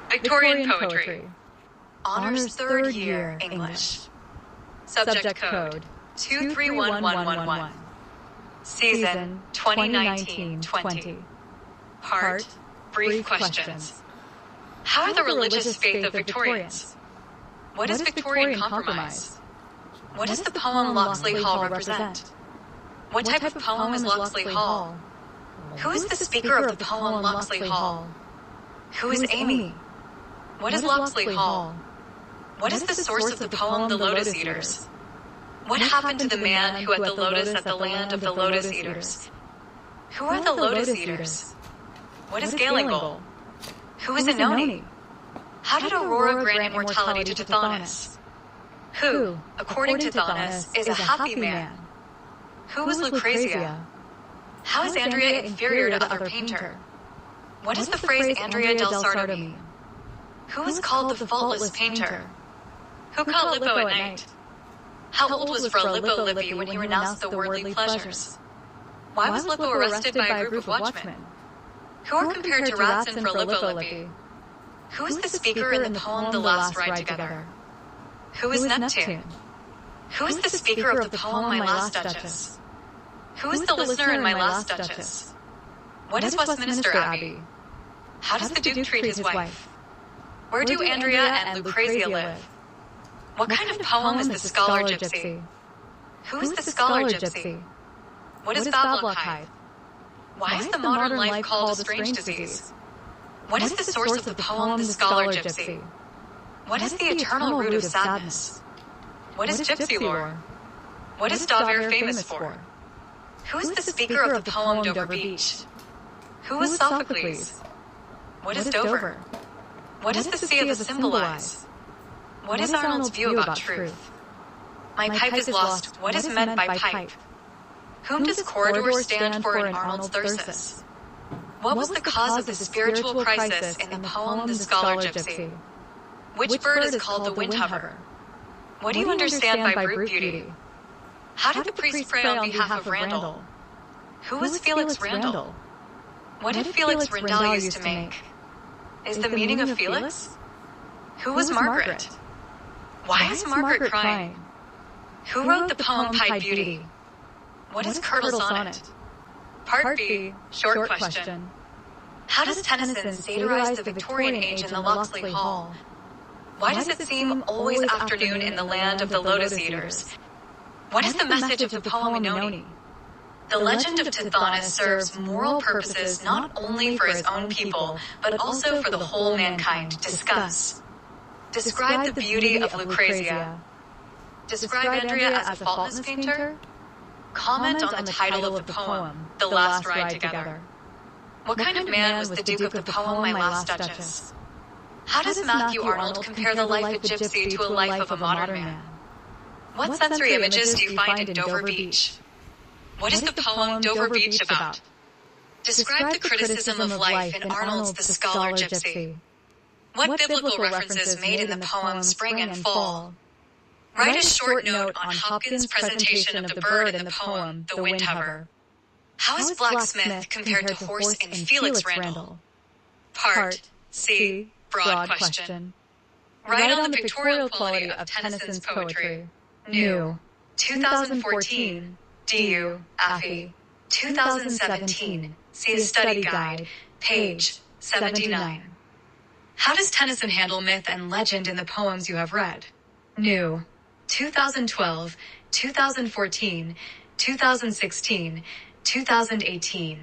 Victorian poetry. Honors third year English. Subject code 231111. Season 2019-20. Part, brief questions. How are the religious faith of Victorians? What is Victorian compromise? What does the poem Locksley Hall represent? What type of poem is Locksley Hall? Who is the speaker of the poem Locksley Hall? Who is Amy? What is Locksley Hall? What is the source of the poem The Lotus Eaters? What happened to the man who had the lotus at the land of the Lotus Eaters? Who are the Lotus Eaters? What is Galangal? Who is Anoni? How did Aurora grant immortality to Tithonus? Who, according to Tithonus, is a happy man? Who was Lucrezia? How is Andrea inferior to other painter? What does the phrase Andrea del Sarto mean? Who is called the faultless painter? Who caught Lippo at night? How old was Fra Lippo Lippi when he renounced the worldly pleasures? Why was Lippo arrested by a group of watchmen? Who are compared to rats in Fra Lippo Lippi? Who is the speaker in the poem The Last Ride Together? Who is Neptune? Who is the speaker of the poem My Last Duchess? Who is the listener in My Last Duchess? What is Westminster Abbey? How does the Duke treat his wife? Where do Andrea and Lucrezia live? What kind of poem is the Scholar Gypsy? Who is the Scholar Gypsy? What is Bablokheid? Why is the modern life called a strange disease? What is the source of the poem The Scholar Gypsy? What is the eternal root of sadness? What is gypsy lore? What is Dover famous for? Who is the speaker of the poem Dover Beach? Who is Sophocles? What is Dover? What does the sea of the symbolize? What is Arnold's view about truth? My pipe is lost. What is meant by pipe? Whom does corridor stand for in Arnold's Thyrsis? What was the cause of the spiritual crisis in the poem The Scholar Gypsy? Which bird is called the windhover? What do you understand by brute beauty? How did the priest pray on behalf of Randall? Who was Felix Randall? What did Felix Randall used to make? Is the meaning of Felix? Who was Margaret? Why is Margaret crying? Who wrote the poem Pied Beauty? What is Curdle Sonnet? Part B, short question. How does Tennyson satirize the Victorian age in the Locksley Hall? Why does it seem always afternoon in the land of the Lotus Eaters? What is the message of the poem Inoni? The legend of Tithonus serves moral purposes not only for his own people, but also for the whole mankind. Discuss. Describe the beauty of Lucrezia. Describe Andrea as a faultless painter. Comment on the title of the poem, The Last Ride Together. What kind of man was the Duke of the poem My Last Duchess? How does Matthew Arnold compare the life of Gypsy to a life of a modern man? What sensory images do you find in Dover Beach? What is the poem Dover Beach about? Describe the criticism of life in Arnold's The Scholar Gypsy. What biblical references made in the poem Spring and Fall? Write a short note on Hopkins' presentation of the bird in the poem The Windhover. How is Blacksmith compared to horse in Felix Randall? Part C, broad question. Write on the pictorial quality of Tennyson's poetry. New. 2014. DU, Affy. 2017. See a study guide. Page 79. How does Tennyson handle myth and legend in the poems you have read? New. 2012, 2014, 2016, 2018.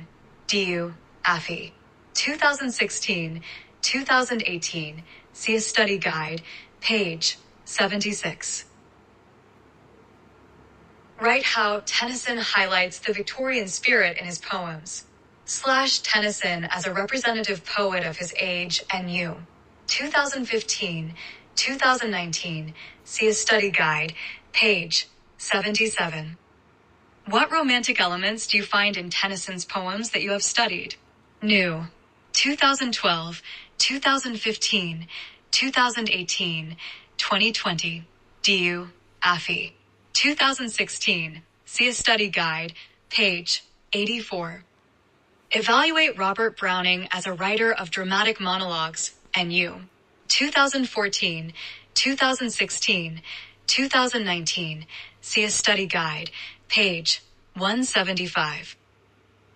DU, Affy. 2016, 2018. See a study guide. Page 76. Write how Tennyson highlights the Victorian spirit in his poems. / Tennyson as a representative poet of his age and you. 2015, 2019. See a study guide. Page 77. What romantic elements do you find in Tennyson's poems that you have studied? New. 2012, 2015, 2018, 2020. DU, Affy. 2016. See a study guide. Page 84. Evaluate Robert Browning as a writer of dramatic monologues, and you. 2014, 2016, 2019. See a study guide, page 175.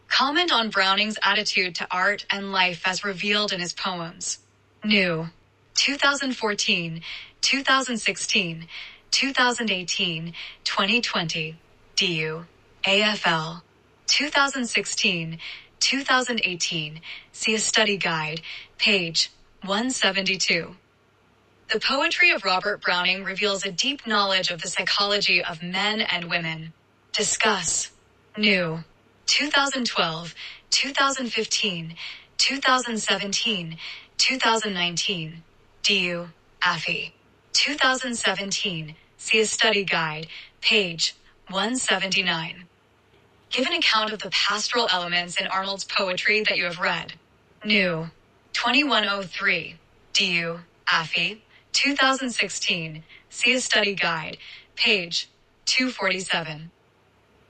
Comment on Browning's attitude to art and life as revealed in his poems. New. 2014, 2016, 2018, 2020. DU. AFL. 2016, 2018. See a study guide, page 172. The poetry of Robert Browning reveals a deep knowledge of the psychology of men and women. Discuss. New. 2012, 2015, 2017, 2019. DU. AFI. 2017. See a study guide, page 179. Give an account of the pastoral elements in Arnold's poetry that you have read. New. 2103. DU. AFI. 2016. See a study guide, page 247.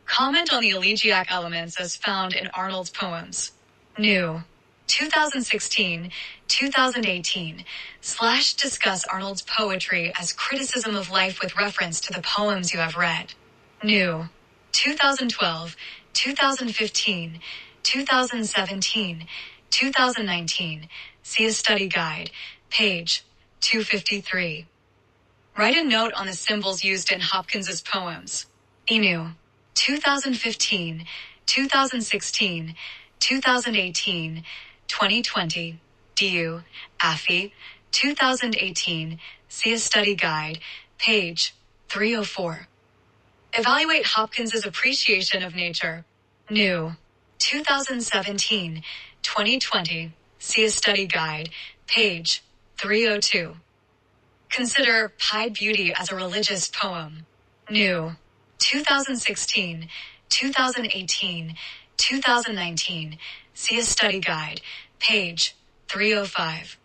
Comment on the elegiac elements as found in Arnold's poems. New. 2016, 2018. / discuss Arnold's poetry as criticism of life with reference to the poems you have read. New. 2012, 2015, 2017, 2019. See a study guide, page 253. Write a note on the symbols used in Hopkins's poems. Inu. 2015, 2016, 2018, 2020. DU. AFI. 2018. See a study guide, page 304. Evaluate Hopkins's appreciation of nature. New. 2017, 2020. See a study guide, page 302. Consider Pied Beauty as a religious poem. New. 2016, 2018, 2019. See a study guide, page 305.